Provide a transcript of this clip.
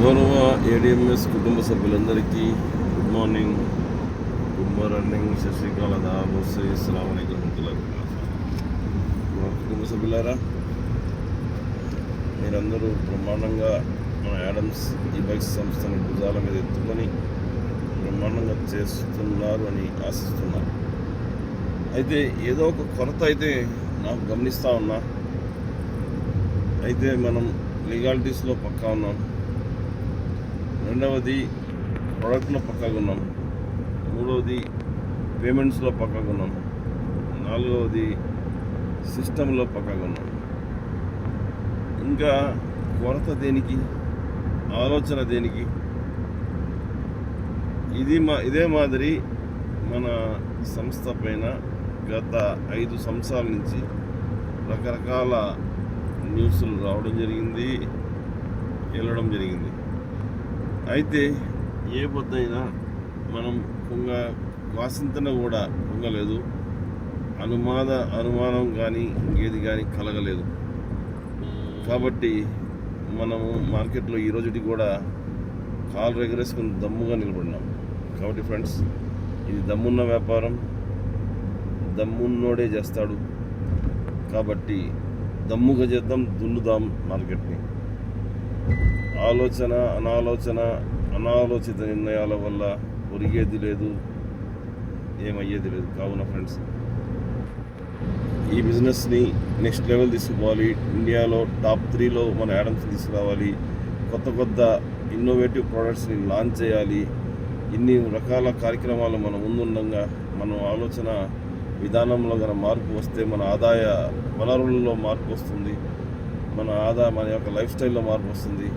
గౌరవ ఏడిఎంఎస్ కుటుంబ సభ్యులందరికీ గుడ్ మార్నింగ్, శశికాల దాబోసే అస్సలాము అలైకుం మా కుటుంబ సభ్యులారా, మీరందరూ బ్రహ్మాండంగా మన యాడమ్స్ ఈ బైక్స్ సంస్థను భుజాల మీద ఎత్తుకొని బ్రహ్మాండంగా చేస్తున్నారు అని ఆశిస్తున్నారు. అయితే ఏదో ఒక కొరత అయితే నాకు గమనిస్తూ ఉన్నా. అయితే మనం లీగాలిటీస్లో పక్కా ఉన్నాం, రెండవది ప్రొడక్ట్లో పక్కాగా ఉన్నాం, మూడవది పేమెంట్స్లో పక్కాగా ఉన్నాం, నాలుగవది సిస్టంలో పక్కాగా ఉన్నాం. ఇంకా కొరత దేనికి, ఆలోచన దేనికి? ఇదే మాదిరి మన సంస్థ పైన గత 5 సంవత్సరాల నుంచి రకరకాల న్యూస్లు రావడం జరిగింది, వెళ్ళడం జరిగింది. అయితే ఏ పొద్దైనా మనం వాసింతన కూడా పొంగలేదు, అనుమానం కానీ ఇంకేది కానీ కలగలేదు. కాబట్టి మనము మార్కెట్లో ఈ రోజుకి కూడా కాలు ఎగరేసుకుని దమ్ముగా నిలబడినాం. కాబట్టి ఫ్రెండ్స్, ఇది దమ్మున్న వ్యాపారం, దమ్మున్నోడే చేస్తాడు. కాబట్టి దమ్ముగా చేద్దాం, దున్నుదాం మార్కెట్ని. అనాలోచిత నిర్ణయాల వల్ల ఒరిగేది లేదు, ఏమయ్యేది లేదు. కావున ఫ్రెండ్స్, ఈ బిజినెస్ని నెక్స్ట్ లెవెల్ తీసుకుపోవాలి. ఇండియాలో టాప్ 3లో మన యాడమ్స్ని తీసుకురావాలి. కొత్త ఇన్నోవేటివ్ ప్రోడక్ట్స్ని లాంచ్ చేయాలి. ఇన్ని రకాల కార్యక్రమాలు మన ముందుండగా మన ఆలోచన విధానంలో కనుక మార్పు వస్తే మన ఆదాయ వనరులలో మార్పు వస్తుంది, మన యొక్క లైఫ్ స్టైల్లో మార్పు వస్తుంది.